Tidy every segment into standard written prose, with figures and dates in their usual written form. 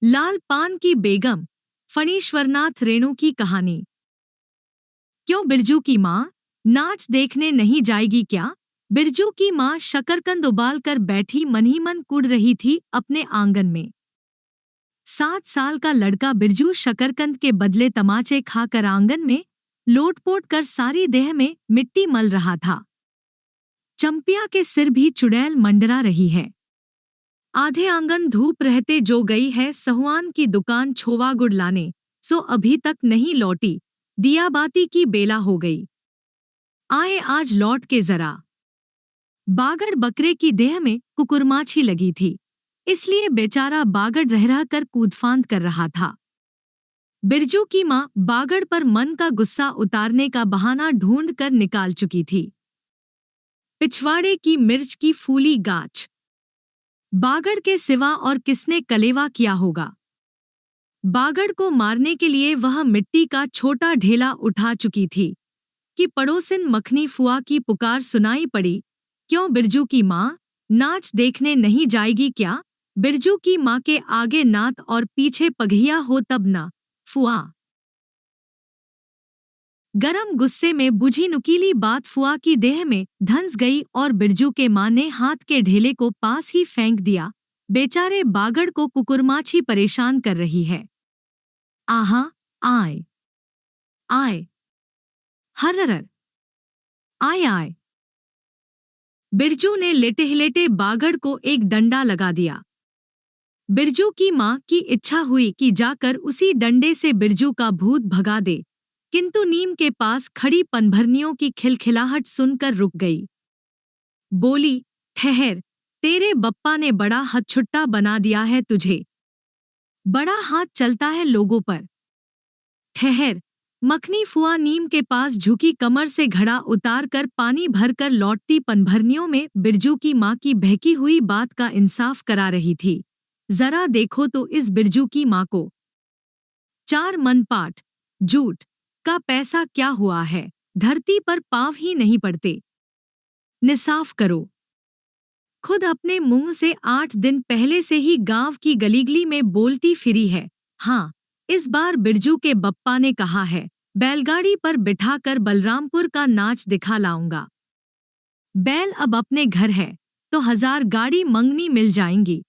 लाल पान की बेगम फणीश्वरनाथ रेणु की कहानी। क्यों बिरजू की माँ नाच देखने नहीं जाएगी क्या? बिरजू की माँ शकरकंद उबाल कर बैठी मन ही मन कुढ़ रही थी अपने आंगन में। 7 साल का लड़का बिरजू शकरकंद के बदले तमाचे खाकर आंगन में लोटपोट कर सारी देह में मिट्टी मल रहा था। चंपिया के सिर भी चुड़ैल मंडरा रही है। आधे आंगन धूप रहते जो गई है सहुआन की दुकान छोवा गुड़ लाने, सो अभी तक नहीं लौटी, दियाबाती की बेला हो गई। आए आज लौट के जरा। बागड़ बकरे की देह में कुकुरमाछी लगी थी, इसलिए बेचारा बागड़ रह रह कर कूदफांद कर रहा था। बिरजू की माँ बागड़ पर मन का गुस्सा उतारने का बहाना ढूंढ कर निकाल चुकी थी। पिछवाड़े की मिर्च की फूली गाछ, बागड़ के सिवा और किसने कलेवा किया होगा। बागड़ को मारने के लिए वह मिट्टी का छोटा ढेला उठा चुकी थी कि पड़ोसिन मखनी फुआ की पुकार सुनाई पड़ी। क्यों बिरजू की माँ नाच देखने नहीं जाएगी क्या? बिरजू की माँ के आगे नात और पीछे पघिया हो तब ना, फुआ। गरम गुस्से में बुझी नुकीली बात फुआ की देह में धंस गई और बिरजू के माँ ने हाथ के ढेले को पास ही फेंक दिया। बेचारे बागड़ को कुकुरमाछी परेशान कर रही है। आहा, आए आए, हर्रर, आए आए। बिरजू ने लेटे बागड़ को एक डंडा लगा दिया। बिरजू की माँ की इच्छा हुई कि जाकर उसी डंडे से बिरजू का भूत भगा दे, किंतु नीम के पास खड़ी पनभरनियों की खिलखिलाहट सुनकर रुक गई। बोली, ठहर, तेरे बप्पा ने बड़ा हथछुट्टा बना दिया है तुझे। बड़ा हाथ चलता है लोगों पर। ठहर। मखनी फुआ नीम के पास झुकी कमर से घड़ा उतार कर पानी भरकर लौटती पनभरनियों में बिरजू की माँ की बहकी हुई बात का इंसाफ करा रही थी। जरा देखो तो इस बिरजू की माँ को। 4 मन पाट जूट का पैसा क्या हुआ है, धरती पर पाँव ही नहीं पड़ते। निसाफ करो। खुद अपने मुंह से 8 दिन पहले से ही गांव की गलीगली में बोलती फिरी है। हाँ, इस बार बिरजू के बप्पा ने कहा है, बैलगाड़ी पर बिठाकर बलरामपुर का नाच दिखा लाऊंगा। बैल अब अपने घर है तो 1000 गाड़ी मंगनी मिल जाएंगी।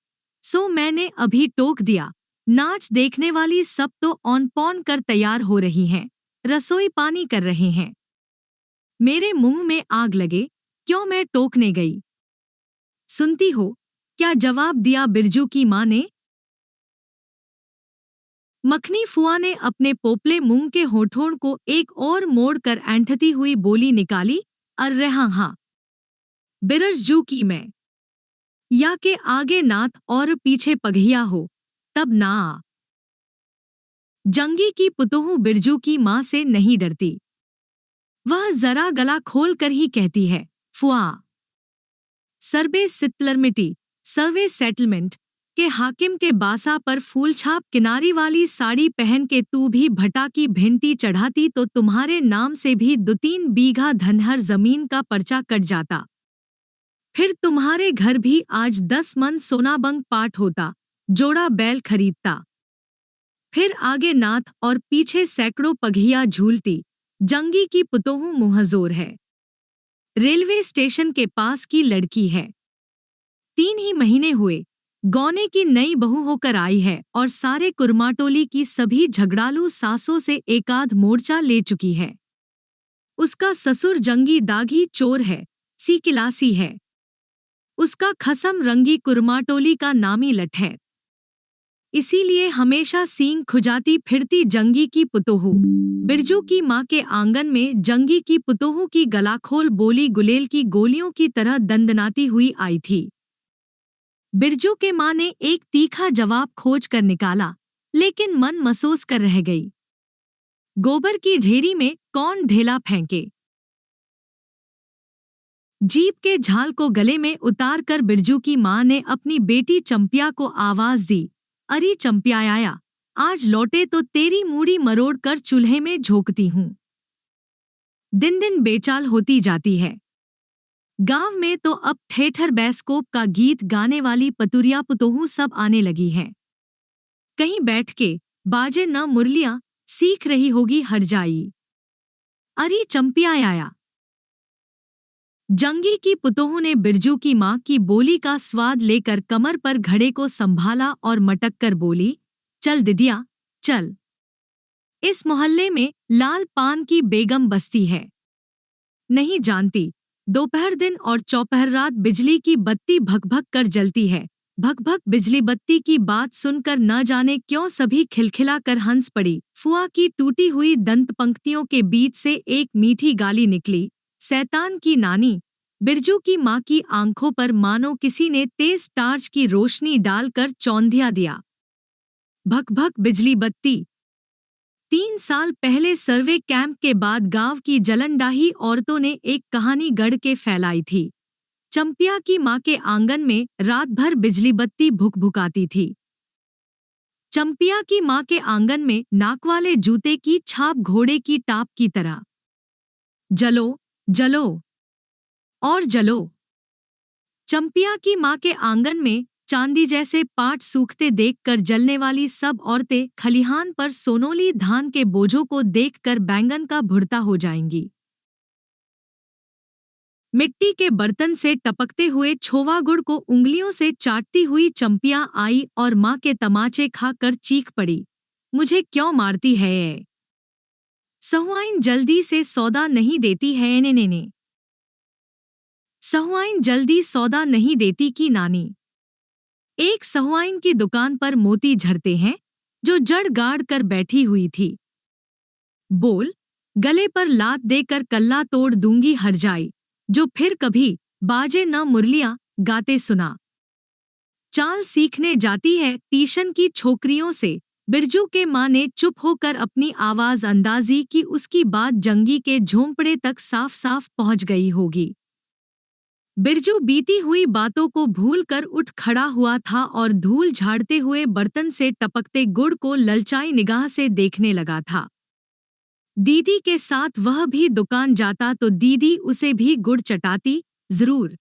सो मैंने अभी टोक दिया। नाच देखने वाली सब तो ऑन पॉन कर तैयार हो रही हैं, रसोई पानी कर रहे हैं। मेरे मुंह में आग लगे, क्यों मैं टोकने गई। सुनती हो क्या जवाब दिया बिरजू की माँ ने? मखनी फुआ ने अपने पोपले मुंह के होठों को एक और मोड़ कर ऐंठती हुई बोली निकाली, अर्रे हाँ, बिरजू की मैं। या के आगे नाथ और पीछे पघिया हो, तब ना आ। जंगी की पुतोहू बिरजू की माँ से नहीं डरती। वह जरा गला खोल कर ही कहती है, फुआ। सर्वे सितलरमिटी, सर्वे सेटलमेंट के हाकिम के बासा पर फूलछाप किनारी वाली साड़ी पहन के तू भी भटा की भिंटी चढ़ाती तो तुम्हारे नाम से भी 2-3 बीघा धनहर जमीन का पर्चा कट जाता। फिर तुम्हारे घर भी आज 10 मन सोनाबंग पाट होता, जोड़ा बैल खरीदता। फिर आगे नाथ और पीछे सैकड़ों पघिया झूलती। जंगी की पुतोहू मुंहजोर है। रेलवे स्टेशन के पास की लड़की है। 3 ही महीने हुए, गौने की नई बहू होकर आई है और सारे कुरमाटोली की सभी झगड़ालू सासों से एकाध मोर्चा ले चुकी है। उसका ससुर जंगी दागी चोर है, सी किलासी है। उसका खसम रंगी कुरमाटोली का नामी लठ है। इसीलिए हमेशा सींग खुजाती फिरती जंगी की पुतोहू बिरजू की माँ के आंगन में जंगी की पुतोहू की गलाखोल बोली गुलेल की गोलियों की तरह दंदनाती हुई आई थी। बिरजू के माँ ने एक तीखा जवाब खोज कर निकाला, लेकिन मन मसोस कर रह गई। गोबर की ढेरी में कौन ढेला फेंके। जीप के झाल को गले में उतार कर बिरजू की माँ ने अपनी बेटी चंपिया को आवाज दी, अरे चंपियाया, आज लौटे तो तेरी मूड़ी मरोड़ कर चूल्हे में झोंकती हूँ। दिन दिन बेचाल होती जाती है। गांव में तो अब ठेठर बैस्कोप का गीत गाने वाली पतुरिया पुतोहू सब आने लगी हैं। कहीं बैठ के बाजे न मुरलियां सीख रही होगी हरजाई। अरे चंपिया आया। जंगी की पुतोहू ने बिरजू की माँ की बोली का स्वाद लेकर कमर पर घड़े को संभाला और मटक कर बोली, चल दिदिया, चल। इस मोहल्ले में लाल पान की बेगम बस्ती है। नहीं जानती, दोपहर दिन और चौपहर रात बिजली की बत्ती भगभग कर जलती है। भगभग बिजली बत्ती की बात सुनकर न जाने क्यों सभी खिलखिला कर हंस पड़ी। फुआ की टूटी हुई दंत पंक्तियों के बीच से एक मीठी गाली निकली, शैतान की नानी। बिरजू की माँ की आंखों पर मानो किसी ने तेज टार्च की रोशनी डालकर चौंधिया दिया। भगभग बिजली बत्ती। 3 साल पहले सर्वे कैंप के बाद गांव की जलनडाही औरतों ने एक कहानी गढ़ के फैलाई थी। चंपिया की माँ के आंगन में रात भर बिजली बत्ती भुकभुकाती थी। चंपिया की माँ के आंगन में नाक वाले जूते की छाप घोड़े की टाप की तरह। जलो, जलो और जलो। चंपिया की माँ के आंगन में चांदी जैसे पाट सूखते देखकर जलने वाली सब औरतें खलिहान पर सोनोली धान के बोझों को देखकर बैंगन का भुर्ता हो जाएंगी। मिट्टी के बर्तन से टपकते हुए छोवा गुड़ को उंगलियों से चाटती हुई चंपिया आई और माँ के तमाचे खाकर चीख पड़ी, मुझे क्यों मारती है ये? सहुआइन जल्दी से सौदा नहीं देती है ने। सहुआइन जल्दी सौदा नहीं देती की नानी। एक सहुआइन की दुकान पर मोती झड़ते हैं, जो जड़ गाड़ कर बैठी हुई थी। बोल, गले पर लात देकर कल्ला तोड़ दूंगी हरजाई, जो फिर कभी बाजे न मुरलियां गाते सुना। चाल सीखने जाती है ट्यूशन की छोकरियों से। बिरजू के माँ ने चुप होकर अपनी आवाज अंदाजी की उसकी बात जंगी के झोंपड़े तक साफ साफ पहुंच गई होगी। बिरजू बीती हुई बातों को भूलकर उठ खड़ा हुआ था और धूल झाड़ते हुए बर्तन से टपकते गुड़ को ललचाई निगाह से देखने लगा था। दीदी के साथ वह भी दुकान जाता तो दीदी उसे भी गुड़ चटाती जरूर।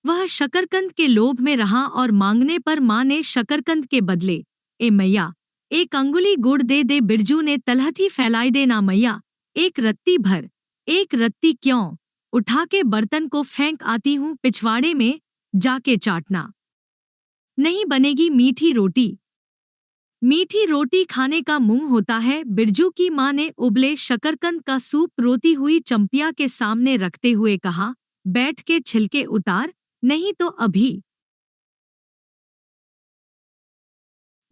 वह शकरकंद के लोभ में रहा और मांगने पर माँ ने शकरकंद के बदले, ए मैया, एक अंगुली गुड़ दे दे। बिरजू ने तलहथी फैलाई, दे ना मैया, एक रत्ती भर। एक रत्ती क्यों? उठा के बर्तन को फेंक आती हूँ पिछवाड़े में, जाके चाटना। नहीं बनेगी मीठी रोटी। मीठी रोटी खाने का मुंह होता है। बिरजू की माँ ने उबले शकरकंद का सूप रोती हुई चंपिया के सामने रखते हुए कहा, बैठ के छिलके उतार, नहीं तो अभी।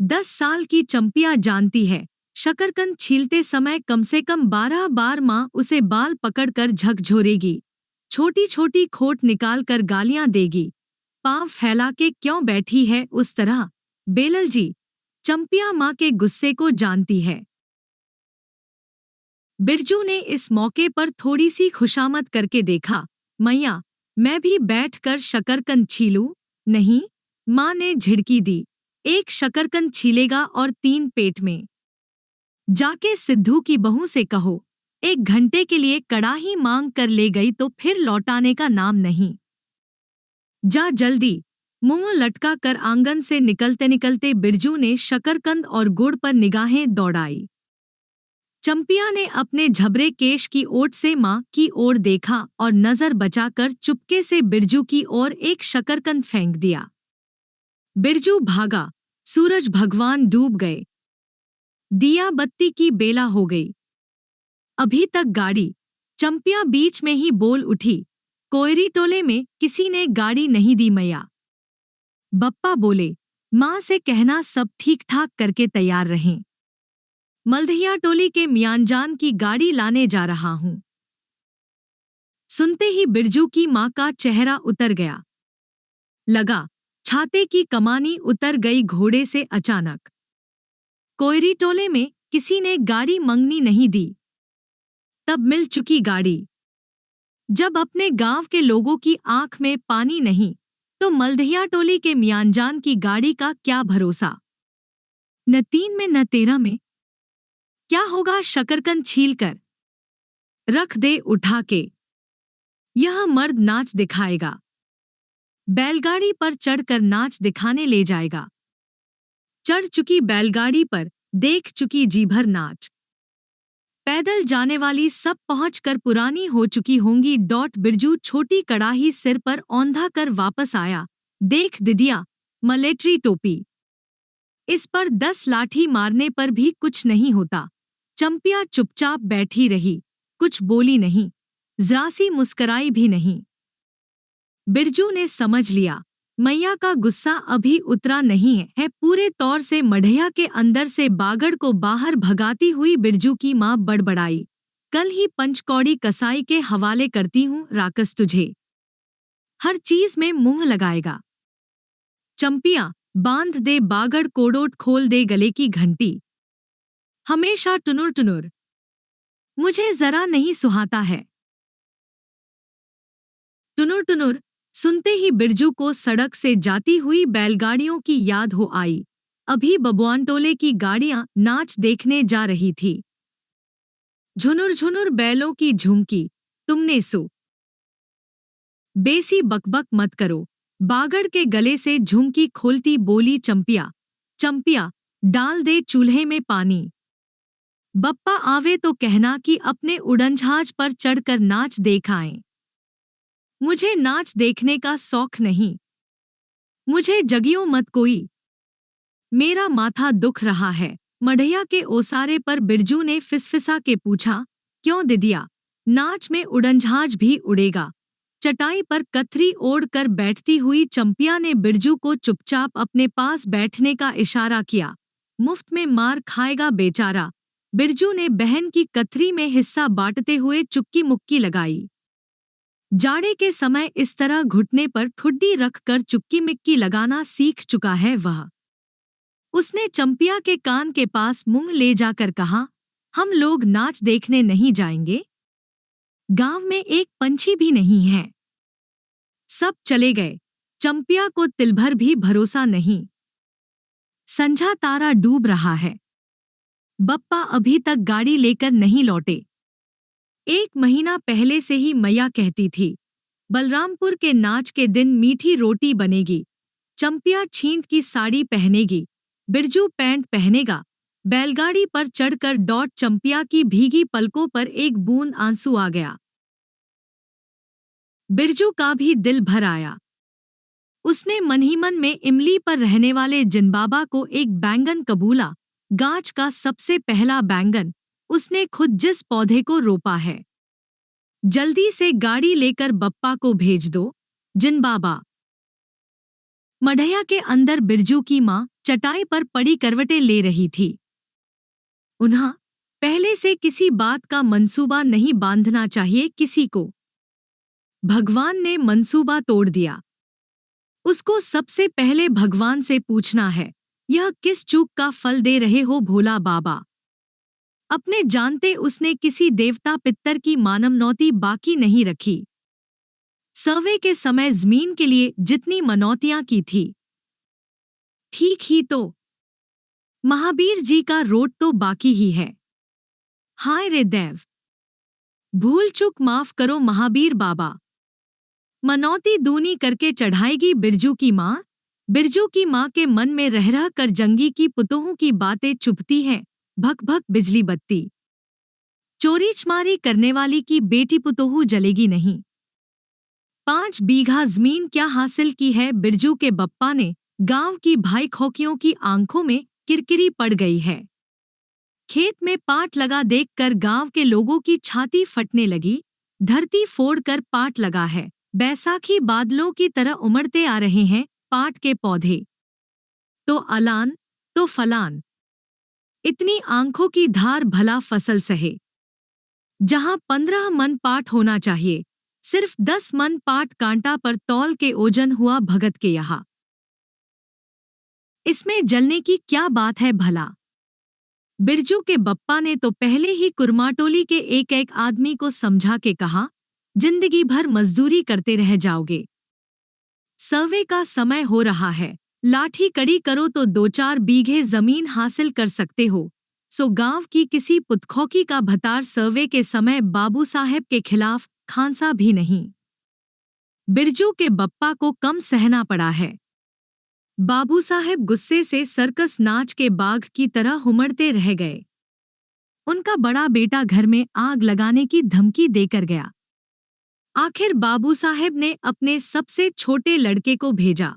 10 साल की चंपिया जानती है, शकरकंद छीलते समय कम से कम 12 बार माँ उसे बाल पकड़कर झकझोरेगी, छोटी छोटी खोट निकालकर गालियां देगी। पांव फैला के क्यों बैठी है उस तरह? बेलल जी, चंपिया माँ के गुस्से को जानती है। बिरजू ने इस मौके पर थोड़ी सी खुशामद करके देखा, मैया, मैं भी बैठकर शकरकंद छीलूं? नहीं, माँ ने झिड़की दी, एक शकरकंद छीलेगा और 3 पेट में। जाके सिद्धू की बहू से कहो, 1 घंटे के लिए कड़ाही मांग कर ले गई तो फिर लौटाने का नाम नहीं। जा जल्दी। मुंह लटका कर आंगन से निकलते निकलते बिरजू ने शकरकंद और गुड़ पर निगाहें दौड़ाई। चंपिया ने अपने झबरे केश की ओट से माँ की ओर देखा और नजर बचाकर चुपके से बिरजू की ओर एक शकरकंद फेंक दिया। बिरजू भागा, सूरज भगवान डूब गए, दिया बत्ती की बेला हो गई। अभी तक गाड़ी। चंपिया बीच में ही बोल उठी, कोयरी टोले में किसी ने गाड़ी नहीं दी मैया। बप्पा बोले, माँ से कहना सब ठीक ठाक करके तैयार रहें। मल्धिया टोली के मियांजान की गाड़ी लाने जा रहा हूँ। सुनते ही बिरजू की माँ का चेहरा उतर गया। लगा, छाते की कमानी उतर गई घोड़े से अचानक। कोयरी टोले में किसी ने गाड़ी मंगनी नहीं दी। तब मिल चुकी गाड़ी। जब अपने गांव के लोगों की आंख में पानी नहीं, तो मल्धिया टोली के मियांजान की गाड़ी का क्या भरोसा? न 3 में न 13 में। क्या होगा शकरकंद छील कर रख दे उठा के, यह मर्द नाच दिखाएगा। बैलगाड़ी पर चढ़कर नाच दिखाने ले जाएगा। चढ़ चुकी बैलगाड़ी पर, देख चुकी जी भर नाच। पैदल जाने वाली सब पहुंचकर पुरानी हो चुकी होंगी। बिरजू छोटी कड़ाही सिर पर औंधा कर वापस आया। देख दिदिया, मलेट्री टोपी। इस पर 10 लाठी मारने पर भी कुछ नहीं होता। चंपिया चुपचाप बैठी रही, कुछ बोली नहीं, जरा सी मुस्कराई भी नहीं। बिरजू ने समझ लिया, मैया का गुस्सा अभी उतरा नहीं है। पूरे तौर से मढ़िया के अंदर से बागड़ को बाहर भगाती हुई बिरजू की माँ बड़बड़ाई, कल ही पंचकौड़ी कसाई के हवाले करती हूँ, राकस तुझे हर चीज में मुंह लगाएगा। चंपिया, बांध दे बागड़ कोड़ोट, खोल दे गले की घंटी। हमेशा टुनुर टुनुर, मुझे जरा नहीं सुहाता है। टुनुर टुनुर सुनते ही बिरजू को सड़क से जाती हुई बैलगाड़ियों की याद हो आई। अभी बबुआनटोले की गाड़ियां नाच देखने जा रही थी। झुनुर झुनुर बैलों की झुमकी, तुमने सो बेसी बकबक मत करो। बागड़ के गले से झुमकी खोलती बोली चंपिया। चंपिया, डाल दे चूल्हे में पानी। बप्पा आवे तो कहना कि अपने उड़नजहाज पर चढ़कर नाच देख आएं। मुझे नाच देखने का शौक नहीं। मुझे जगियो मत कोई, मेरा माथा दुख रहा है। मढ़िया के ओसारे पर बिरजू ने फिसफिसा के पूछा, क्यों दिदिया, नाच में उड़नजहाज भी उड़ेगा? चटाई पर कथरी ओढ़ कर बैठती हुई चंपिया ने बिरजू को चुपचाप अपने पास बैठने का इशारा किया। मुफ्त में मार खाएगा बेचारा। बिरजू ने बहन की कथरी में हिस्सा बांटते हुए चुक्की मुक्की लगाई। जाड़े के समय इस तरह घुटने पर ठुड्डी रखकर चुक्की मिक्की लगाना सीख चुका है वह। उसने चंपिया के कान के पास मुंह ले जाकर कहा, हम लोग नाच देखने नहीं जाएंगे? गांव में एक पंछी भी नहीं है। सब चले गए। चंपिया को तिलभर भी भरोसा नहीं। संझा तारा डूब रहा है। बप्पा अभी तक गाड़ी लेकर नहीं लौटे। 1 महीना पहले से ही मैया कहती थी, बलरामपुर के नाच के दिन मीठी रोटी बनेगी, चंपिया छींट की साड़ी पहनेगी, बिरजू पैंट पहनेगा। बैलगाड़ी पर चढ़कर चंपिया की भीगी पलकों पर एक बूंद आंसू आ गया। बिरजू का भी दिल भर आया। उसने मन ही मन में इमली पर रहने वाले जिनबाबा को एक बैंगन कबूला। गाछ का सबसे पहला बैंगन, उसने खुद जिस पौधे को रोपा है। जल्दी से गाड़ी लेकर बप्पा को भेज दो, जिनबाबा। मढ़िया के अंदर बिरजू की माँ चटाई पर पड़ी करवटें ले रही थी। उन्हें पहले से किसी बात का मंसूबा नहीं बांधना चाहिए किसी को। भगवान ने मंसूबा तोड़ दिया। उसको सबसे पहले भगवान से पूछना है, यह किस चूक का फल दे रहे हो भोला बाबा? अपने जानते उसने किसी देवता पितर की मानमनौती बाकी नहीं रखी। सर्वे के समय जमीन के लिए जितनी मनौतियां की थी, ठीक ही तो महावीर जी का रोट तो बाकी ही है। हाय रे देव, भूल चूक माफ करो महावीर बाबा। मनौती दूनी करके चढ़ाएगी बिरजू की माँ। बिरजू की माँ के मन में रह रह कर जंगी की पुतोहू की बातें चुभती हैं। भक भक बिजली बत्ती, चोरी चमारी करने वाली की बेटी पुतोहू जलेगी नहीं। 5 बीघा जमीन क्या हासिल की है बिरजू के बप्पा ने? गांव की भाई खोकियों की आंखों में किरकिरी पड़ गई है। खेत में पाट लगा देखकर गांव के लोगों की छाती फटने लगी। धरती फोड़कर पाट लगा है। बैसाखी बादलों की तरह उमड़ते आ रहे हैं पाट के पौधे। तो अलान तो फलान, इतनी आंखों की धार भला फसल सहे। जहां 15 मन पाट होना चाहिए, सिर्फ 10 मन पाट कांटा पर तौल के ओजन हुआ भगत के यहाँ। इसमें जलने की क्या बात है भला? बिरजू के बप्पा ने तो पहले ही कुरमाटोली के एक एक आदमी को समझा के कहा, जिंदगी भर मजदूरी करते रह जाओगे। सर्वे का समय हो रहा है, लाठी कड़ी करो तो 2-4 बीघे जमीन हासिल कर सकते हो। सो गांव की किसी पुतखोकी का भतार सर्वे के समय बाबू साहेब के खिलाफ खांसा भी नहीं। बिरजू के बप्पा को कम सहना पड़ा है। बाबू साहेब गुस्से से सर्कस नाच के बाघ की तरह हुमड़ते रह गए। उनका बड़ा बेटा घर में आग लगाने की धमकी देकर गया। आखिर बाबू साहेब ने अपने सबसे छोटे लड़के को भेजा।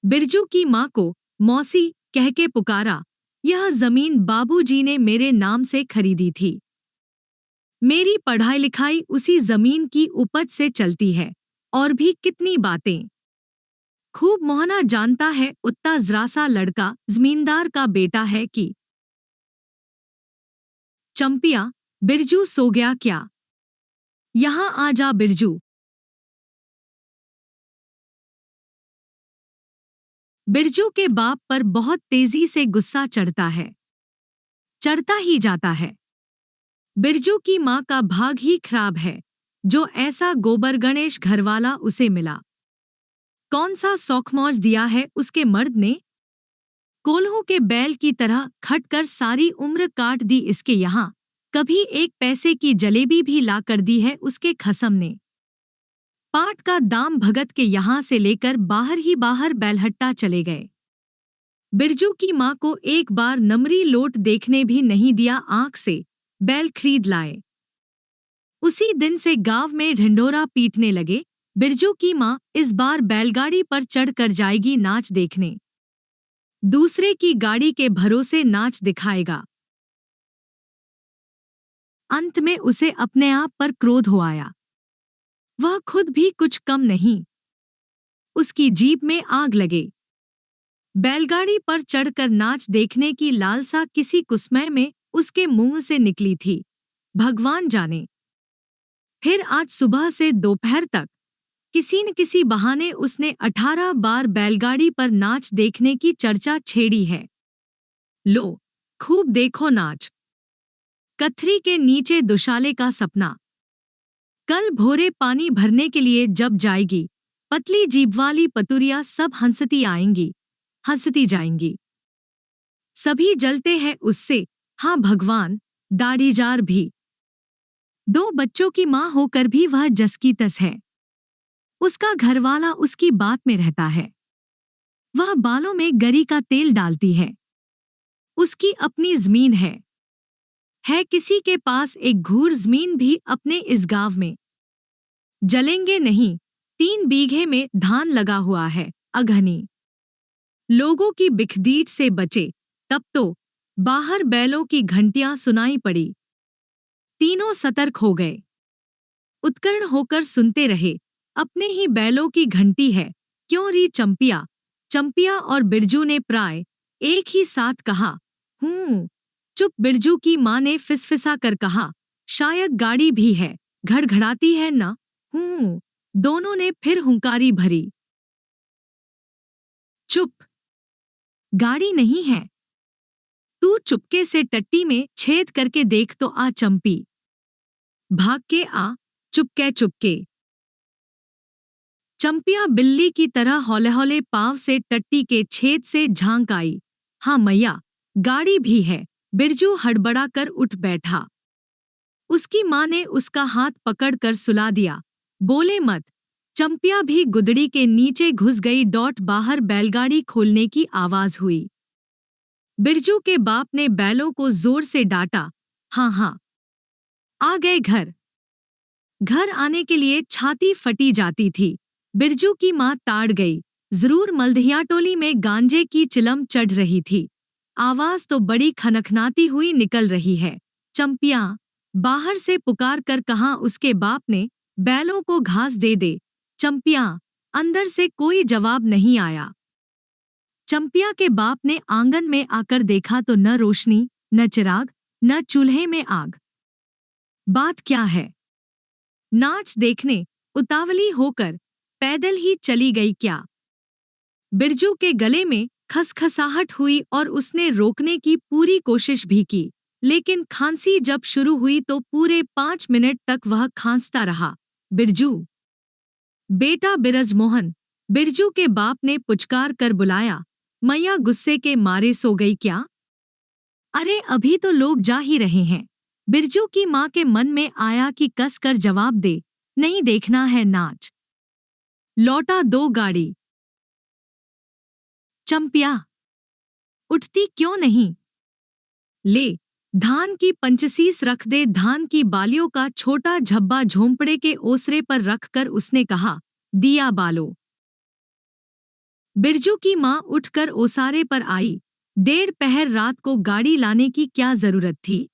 बिरजू की माँ को मौसी कह के पुकारा, यह जमीन बाबूजी ने मेरे नाम से खरीदी थी। मेरी पढ़ाई लिखाई उसी जमीन की उपज से चलती है, और भी कितनी बातें। खूब मोहना जानता है उतना जरासा लड़का जमींदार का बेटा है कि। चंपिया, बिरजू सो गया क्या? यहाँ आ जा बिरजू। बिरजू के बाप पर बहुत तेजी से गुस्सा चढ़ता है, चढ़ता ही जाता है। बिरजू की माँ का भाग ही खराब है, जो ऐसा गोबर गणेश घरवाला उसे मिला। कौन सा शौकमौज दिया है उसके मर्द ने? कोल्हों के बैल की तरह खटकर सारी उम्र काट दी इसके यहाँ, कभी एक पैसे की जलेबी भी ला कर दी है उसके खसम ने। पाट का दाम भगत के यहाँ से लेकर बाहर ही बाहर बैलहट्टा चले गए। बिरजू की माँ को एक बार नमरी लोट देखने भी नहीं दिया आंख से, बैल खरीद लाए। उसी दिन से गांव में ढिंढोरा पीटने लगे, बिरजू की माँ इस बार बैलगाड़ी पर चढ़कर जाएगी नाच देखने। दूसरे की गाड़ी के भरोसे नाच दिखाएगा। अंत में उसे अपने आप पर क्रोध हो आया। वह खुद भी कुछ कम नहीं। उसकी जीभ में आग लगे। बैलगाड़ी पर चढ़कर नाच देखने की लालसा किसी कुसमय में उसके मुंह से निकली थी, भगवान जाने। फिर आज सुबह से दोपहर तक किसी न किसी बहाने उसने 18 बार बैलगाड़ी पर नाच देखने की चर्चा छेड़ी है। लो, खूब देखो नाच। कथरी के नीचे दुशाले का सपना। कल भोरे पानी भरने के लिए जब जाएगी, पतली जीभ वाली पतुरिया सब हंसती आएंगी, हंसती जाएंगी। सभी जलते हैं उससे, हाँ भगवान, दाढ़ीजार भी। 2 बच्चों की माँ होकर भी वह जस की तस है। उसका घरवाला उसकी बात में रहता है। वह बालों में गरी का तेल डालती है। उसकी अपनी जमीन है किसी के पास एक घूर जमीन भी अपने इस गांव में। जलेंगे नहीं, 3 बीघे में धान लगा हुआ है, अघनी। लोगों की बिखदीट से बचे, तब तो बाहर बैलों की घंटियां सुनाई पड़ी। तीनों सतर्क हो गए। उत्कर्ण होकर सुनते रहे, अपने ही बैलों की घंटी है, क्यों री चंपिया? चंपिया और बिरजू ने प्राय एक ही साथ कहा, चुप। बिरजू की माँ ने फिसफिसा कर कहा, शायद गाड़ी भी है, घड़घड़ाती है ना? दोनों ने फिर हुंकारी भरी। चुप, गाड़ी नहीं है। तू चुपके से टट्टी में छेद करके देख तो आ चंपी। भाग के आ, चुपके चुपके। चंपिया बिल्ली की तरह हौले हौले पांव से टट्टी के छेद से झांक आई। हाँ मैया, गाड़ी भी है। बिरजू हड़बड़ा कर उठ बैठा। उसकी माँ ने उसका हाथ पकड़कर सुला दिया। बोले मत। चंपिया भी गुदड़ी के नीचे घुस गई। बाहर बैलगाड़ी खोलने की आवाज हुई। बिरजू के बाप ने बैलों को जोर से डांटा। हाँ, आ गए घर। घर आने के लिए छाती फटी जाती थी। बिरजू की माँ ताड़ गई। जरूर मल्धिया टोली में गांजे की चिलम चढ़ रही थी। आवाज तो बड़ी खनखनाती हुई निकल रही है। चंपिया, बाहर से पुकार कर कहा उसके बाप ने, बैलों को घास दे दे। चंपिया, अंदर से कोई जवाब नहीं आया। चंपिया के बाप ने आंगन में आकर देखा तो न रोशनी, न चिराग, न चूल्हे में आग। बात क्या है? नाच देखने उतावली होकर पैदल ही चली गई क्या? बिरजू के गले में खसखसाहट हुई और उसने रोकने की पूरी कोशिश भी की, लेकिन खांसी जब शुरू हुई तो पूरे 5 मिनट तक वह खांसता रहा। बिरजू, बेटा बिरजमोहन। बिरजू के बाप ने पुचकार कर बुलाया। मैया गुस्से के मारे सो गई क्या? अरे अभी तो लोग जा ही रहे हैं। बिरजू की माँ के मन में आया कि कस कर जवाब दे, नहीं देखना है नाच। लौटा दो गाड़ी। चंपिया, उठती क्यों नहीं? ले, धान की पंचसीस रख दे। धान की बालियों का छोटा झब्बा झोंपड़े के ओसरे पर रखकर उसने कहा, दिया बालो। बिरजू की माँ उठकर ओसारे पर आई। 1.5 पहर रात को गाड़ी लाने की क्या जरूरत थी?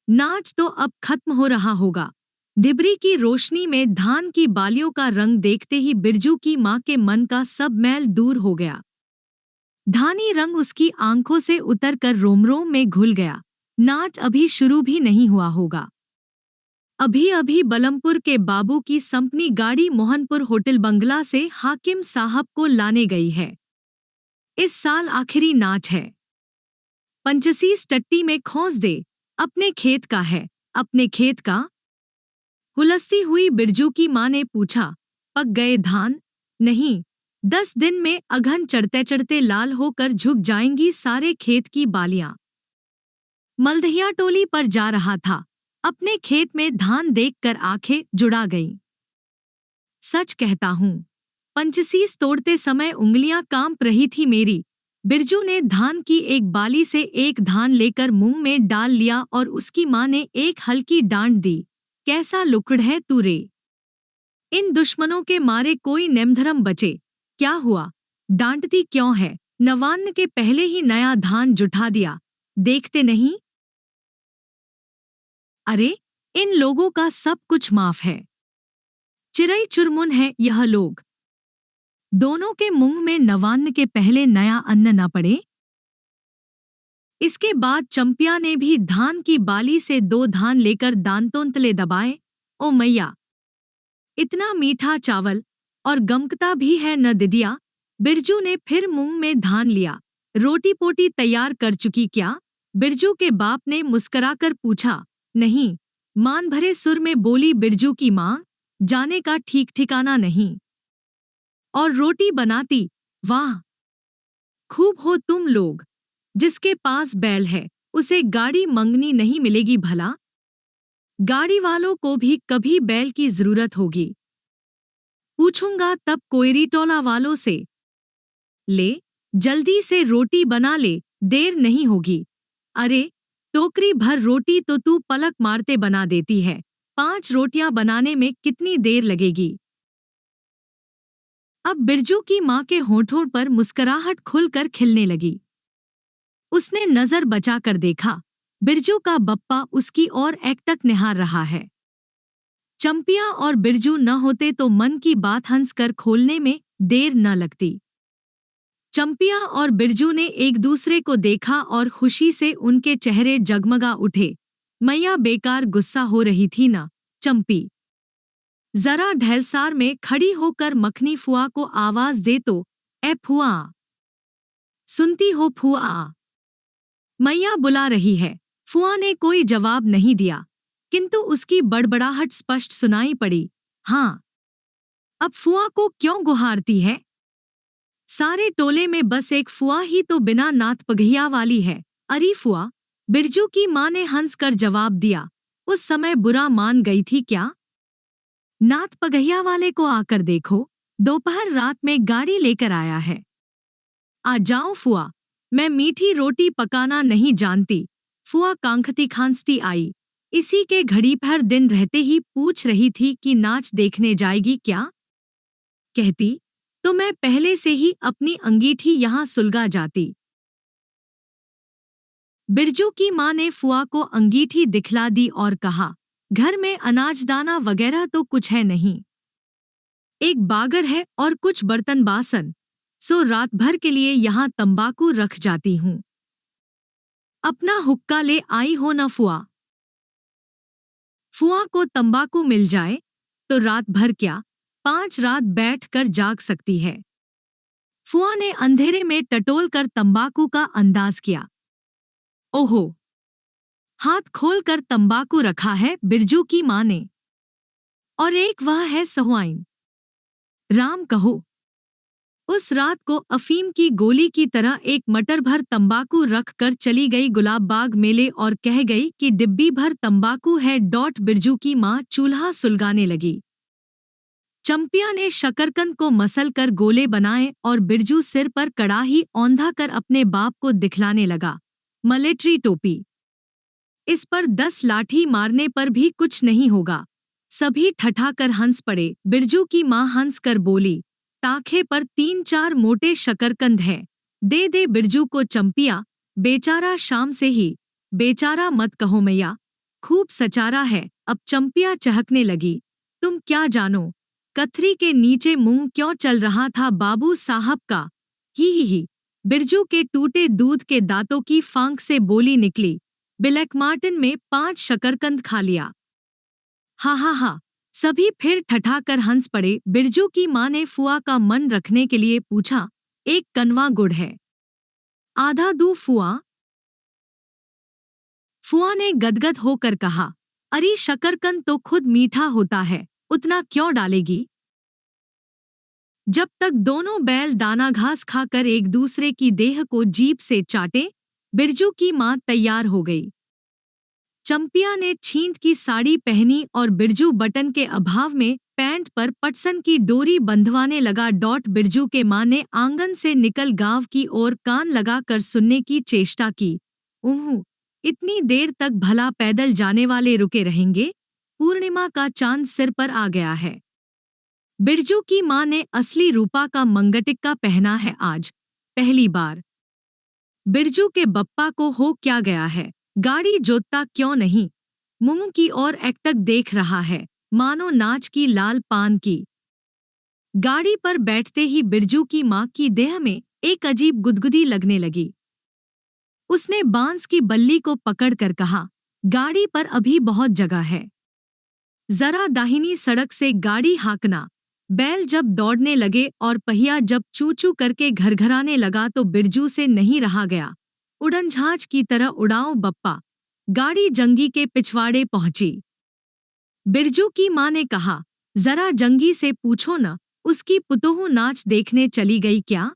नाच तो अब खत्म हो रहा होगा। डिबरी की रोशनी में धान की बालियों का रंग देखते ही बिरजू की माँ के मन का सब मैल दूर हो गया। धानी रंग उसकी आंखों से उतरकर रोम रोम में घुल गया। नाच अभी शुरू भी नहीं हुआ होगा। अभी अभी बलमपुर के बाबू की संपनी गाड़ी मोहनपुर होटल बंगला से हाकिम साहब को लाने गई है। इस साल आखिरी नाच है। पंचसीस टट्टी में खोस दे। अपने खेत का है। अपने खेत का? हुलसती हुई बिरजू की माँ ने पूछा, पक गए धान? नहीं, 10 दिन में अघन चढ़ते चढ़ते लाल होकर झुक जाएंगी सारे खेत की बालियां। मलदहिया टोली पर जा रहा था। अपने खेत में धान देखकर आंखें जुड़ा गईं। सच कहता हूँ, पंचसीस तोड़ते समय उंगलियां कांप रही थी मेरी। बिरजू ने धान की एक बाली से एक धान लेकर मुंह में डाल लिया और उसकी माँ ने एक हल्की डांट दी। कैसा लुकड़ है तू रे? इन दुश्मनों के मारे कोई नेमधर्म बचे। क्या हुआ? डांटती क्यों है? नवान्न के पहले ही नया धान जुटा दिया। देखते नहीं? अरे, इन लोगों का सब कुछ माफ है। चिरई चुरमुन है यह लोग। दोनों के मुंह में नवान्न के पहले नया अन्न न पड़े। इसके बाद चंपिया ने भी धान की बाली से 2 धान लेकर दांतों तले दबाए। ओ मैया, इतना मीठा चावल और गमकता भी है न दिदिया। बिरजू ने फिर मुंह में धान लिया। रोटी पोटी तैयार कर चुकी क्या? बिरजू के बाप ने मुस्कराकर पूछा। नहीं, मान भरे सुर में बोली बिरजू की माँ, जाने का ठीक ठिकाना नहीं। और रोटी बनाती? वाह, खूब हो तुम लोग। जिसके पास बैल है उसे गाड़ी मंगनी नहीं मिलेगी भला? गाड़ी वालों को भी कभी बैल की जरूरत होगी। पूछूंगा तब कोयरी टोला वालों से। ले, जल्दी से रोटी बना ले, देर नहीं होगी। अरे, टोकरी भर रोटी तो तू पलक मारते बना देती है। 5 रोटियां बनाने में कितनी देर लगेगी? अब बिरजू की माँ के होठों पर मुस्कुराहट खुलकर खिलने लगी। उसने नजर बचाकर देखा, बिरजू का बप्पा उसकी ओर एकटक निहार रहा है। चंपिया और बिरजू न होते तो मन की बात हंसकर खोलने में देर न लगती। चंपिया और बिरजू ने एक दूसरे को देखा और खुशी से उनके चेहरे जगमगा उठे। मैया बेकार गुस्सा हो रही थी ना, चंपी? जरा ढेलसार में खड़ी होकर मखनी फुआ को आवाज दे तो, ए फुआ, सुनती हो फुआ? मैया बुला रही है। फुआ ने कोई जवाब नहीं दिया, किंतु उसकी बड़बड़ाहट स्पष्ट सुनाई पड़ी। हाँ, अब फुआ को क्यों गुहारती है? सारे टोले में बस एक फुआ ही तो बिना नात पगहिया वाली है। अरे फुआ, बिरजू की माँ ने हंसकर जवाब दिया। उस समय बुरा मान गई थी क्या? नात पगहिया वाले को आकर देखो, दोपहर रात में गाड़ी लेकर आया है। आ जाओ फुआ, मैं मीठी रोटी पकाना नहीं जानती। फुआ कांखती खांसती आई। इसी के घड़ी भर दिन रहते ही पूछ रही थी कि नाच देखने जाएगी क्या? कहती तो मैं पहले से ही अपनी अंगीठी यहाँ सुलगा जाती। बिरजू की माँ ने फुआ को अंगीठी दिखला दी और कहा, घर में अनाजदाना वगैरह तो कुछ है नहीं। एक बागर है और कुछ बर्तन बासन, सो रात भर के लिए यहाँ तंबाकू रख जाती हूँ। अपना हुक्का ले आई हो न फुआ? फुआ को तंबाकू मिल जाए तो रात भर क्या, 5 रात बैठ कर जाग सकती है। फुआ ने अंधेरे में टटोल कर तंबाकू का अंदाज किया। ओहो, हाथ खोलकर तंबाकू रखा है बिरजू की माँ ने। और एक वह है सहुआइन। राम कहो, उस रात को अफीम की गोली की तरह एक मटर भर तंबाकू रख कर चली गई गुलाब बाग मेले और कह गई कि डिब्बी भर तंबाकू है। बिरजू की माँ चूल्हा सुलगाने लगी। चंपिया ने शकरकंद को मसल कर गोले बनाए और बिरजू सिर पर कड़ाही औंधा कर अपने बाप को दिखलाने लगा। मिलिट्री टोपी, इस पर 10 लाठी मारने पर भी कुछ नहीं होगा। सभी ठठाकर हंस पड़े। बिरजू की माँ हंस कर बोली, ताखे पर 3-4 मोटे शकरकंद है, दे दे बिरजू को। चंपिया, बेचारा शाम से ही। बेचारा मत कहो मैया, खूब सचारा है। अब चंपिया चहकने लगी, तुम क्या जानो, कथरी के नीचे मुंह क्यों चल रहा था बाबू साहब का। ही। बिरजू के टूटे दूध के दांतों की फांक से बोली निकली, ब्लैक मार्टिन में 5 शकरकंद खा लिया। हा। सभी फिर ठठाकर हंस पड़े। बिरजू की माँ ने फुआ का मन रखने के लिए पूछा, एक कनवा गुड़ है, आधा दूं फुआ? फुआ ने गदगद होकर कहा, अरे शकरकंद तो खुद मीठा होता है, उतना क्यों डालेगी। जब तक दोनों बैल दाना घास खाकर एक दूसरे की देह को जीभ से चाटे, बिरजू की माँ तैयार हो गई। चंपिया ने छींट की साड़ी पहनी और बिरजू बटन के अभाव में पैंट पर पटसन की डोरी बंधवाने लगा। बिरजू के माँ ने आंगन से निकल गांव की ओर कान लगाकर सुनने की चेष्टा की। इतनी देर तक भला पैदल जाने वाले रुके रहेंगे? पूर्णिमा का चांद सिर पर आ गया है। बिरजू की माँ ने असली रूपा का मंगटिक्का पहना है आज, पहली बार। बिरजू के बप्पा को हो क्या गया है, गाड़ी जोतता क्यों नहीं? मुंह की ओर एकटक देख रहा है, मानो नाच की लाल पान की। गाड़ी पर बैठते ही बिरजू की माँ की देह में एक अजीब गुदगुदी लगने लगी। उसने बांस की बल्ली को पकड़कर कहा, गाड़ी पर अभी बहुत जगह है, जरा दाहिनी सड़क से गाड़ी हाँकना। बैल जब दौड़ने लगे और पहिया जब चू चू करके घरघराने लगा तो बिरजू से नहीं रहा गया। उड़नझाज की तरह उड़ाओ बप्पा। गाड़ी जंगी के पिछवाड़े पहुंची। बिरजू की माँ ने कहा, जरा जंगी से पूछो न, उसकी पुतोहू नाच देखने चली गई क्या?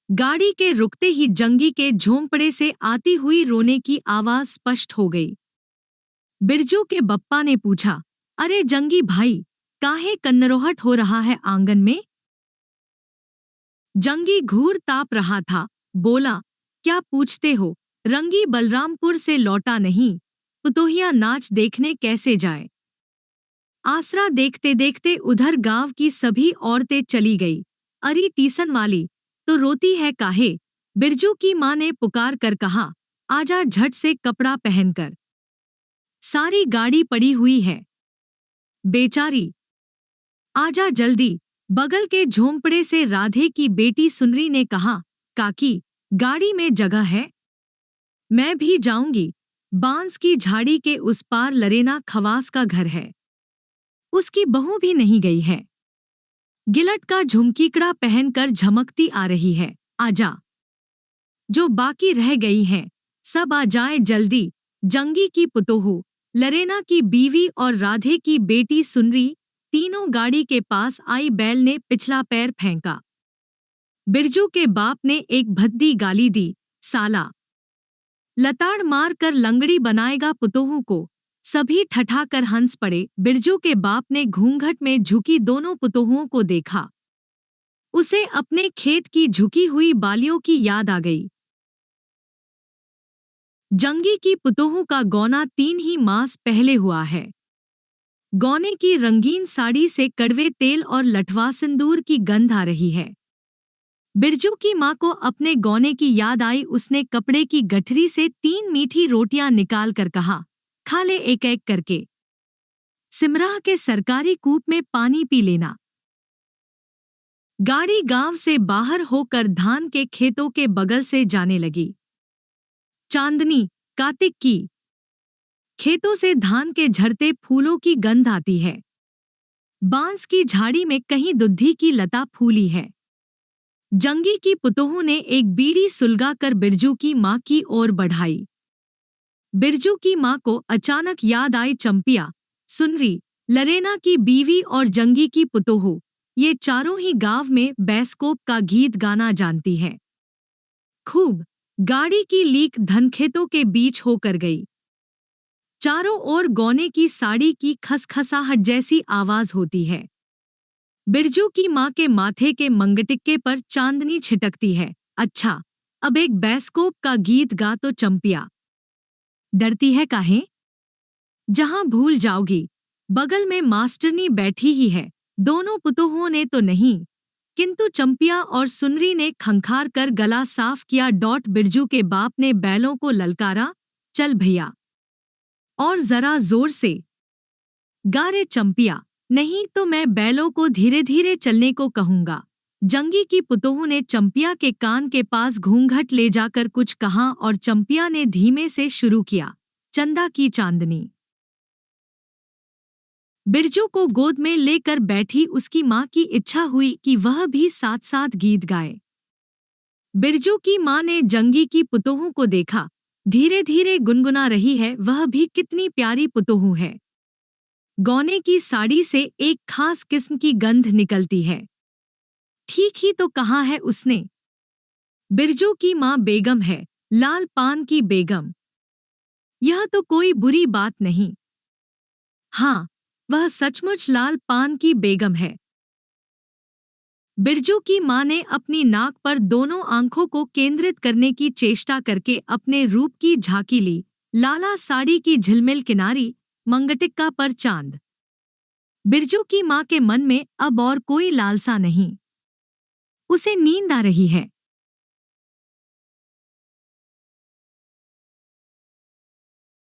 गाड़ी के रुकते ही जंगी के झोंपड़े से आती हुई रोने की आवाज स्पष्ट हो गई। बिरजू के बप्पा ने पूछा, अरे जंगी भाई, काहे कन्नरोहट हो रहा है आंगन में? जंगी घूर ताप रहा था, बोला, क्या पूछते हो, रंगी बलरामपुर से लौटा नहीं, पुतोहिया नाच देखने कैसे जाए? आसरा देखते देखते उधर गांव की सभी औरतें चली गई। अरे टीसन वाली, तो रोती है काहे? बिरजू की माँ ने पुकार कर कहा, आजा झट से कपड़ा पहनकर, सारी गाड़ी पड़ी हुई है। बेचारी, आजा जल्दी। बगल के झोंपड़े से राधे की बेटी सुनरी ने कहा, काकी, गाड़ी में जगह है? मैं भी जाऊंगी। बांस की झाड़ी के उस पार लरेना खवास का घर है, उसकी बहू भी नहीं गई है, गिलट का झुमकीकड़ा पहनकर झमकती आ रही है, आजा। जो बाकी रह गई हैं, सब आ जाए जल्दी। जंगी की पुतोहू, लरेना की बीवी और राधे की बेटी सुनरी तीनों गाड़ी के पास आई। बैल ने पिछला पैर फेंका। बिरजू के बाप ने एक भद्दी गाली दी, साला, लताड़ मार कर लंगड़ी बनाएगा पुतोहू को। सभी ठठाकर हंस पड़े। बिरजू के बाप ने घूंघट में झुकी दोनों पुतोहुओं को देखा। उसे अपने खेत की झुकी हुई बालियों की याद आ गई। जंगी की पुतोहू का गौना 3 ही मास पहले हुआ है। गौने की रंगीन साड़ी से कड़वे तेल और लठवा सिंदूर की गंध आ रही है। बिरजू की माँ को अपने गौने की याद आई। उसने कपड़े की गठरी से 3 मीठी रोटियां निकाल कर कहा, खा ले एक एक करके, सिमराह के सरकारी कूप में पानी पी लेना। गाड़ी गांव से बाहर होकर धान के खेतों के बगल से जाने लगी। चांदनी, कार्तिक की। खेतों से धान के झड़ते फूलों की गंध आती है। बांस की झाड़ी में कहीं दुधी की लता फूली है। जंगी की पुतोहू ने एक बीड़ी सुलगा कर बिरजू की माँ की ओर बढ़ाई। बिरजू की माँ को अचानक याद आई चंपिया, सुनरी, लरेना की बीवी और जंगी की पुतोहू, ये चारों ही गांव में बैस्कोप का गीत गाना जानती है। खूब। गाड़ी की लीक धनखेतों के बीच होकर गई। चारों ओर गौने की साड़ी की खसखसाहट जैसी आवाज होती है। बिरजू की माँ के माथे के मंगटिक्के पर चांदनी छिटकती है। अच्छा, अब एक बैस्कोप का गीत गा तो चंपिया। डरती है काहे? जहां भूल जाओगी, बगल में मास्टरनी बैठी ही है। दोनों पुतोहुओं ने तो नहीं, किंतु चंपिया और सुनरी ने खंखार कर गला साफ किया। बिरजू के बाप ने बैलों को ललकारा, चल भैया, और जरा जोर से गा रे चंपिया, नहीं तो मैं बैलों को धीरे धीरे चलने को कहूंगा। जंगी की पुतोहू ने चंपिया के कान के पास घूंघट ले जाकर कुछ कहा और चंपिया ने धीमे से शुरू किया, चंदा की चांदनी। बिरजू को गोद में लेकर बैठी उसकी माँ की इच्छा हुई कि वह भी साथ साथ गीत गाए। बिरजू की माँ ने जंगी की पुतोहू को देखा, धीरे धीरे गुनगुना रही है, वह भी कितनी प्यारी पुतोहू है। गौने की साड़ी से एक खास किस्म की गंध निकलती है। ठीक ही तो कहा है उसने, बिरजू की माँ बेगम है, लाल पान की बेगम। यह तो कोई बुरी बात नहीं। हाँ, वह सचमुच लाल पान की बेगम है। बिरजू की माँ ने अपनी नाक पर दोनों आंखों को केंद्रित करने की चेष्टा करके अपने रूप की झांकी ली। लाला साड़ी की झिलमिल किनारी, मंगटिक्का पर चांद। बिरजू की माँ के मन में अब और कोई लालसा नहीं। उसे नींद आ रही है।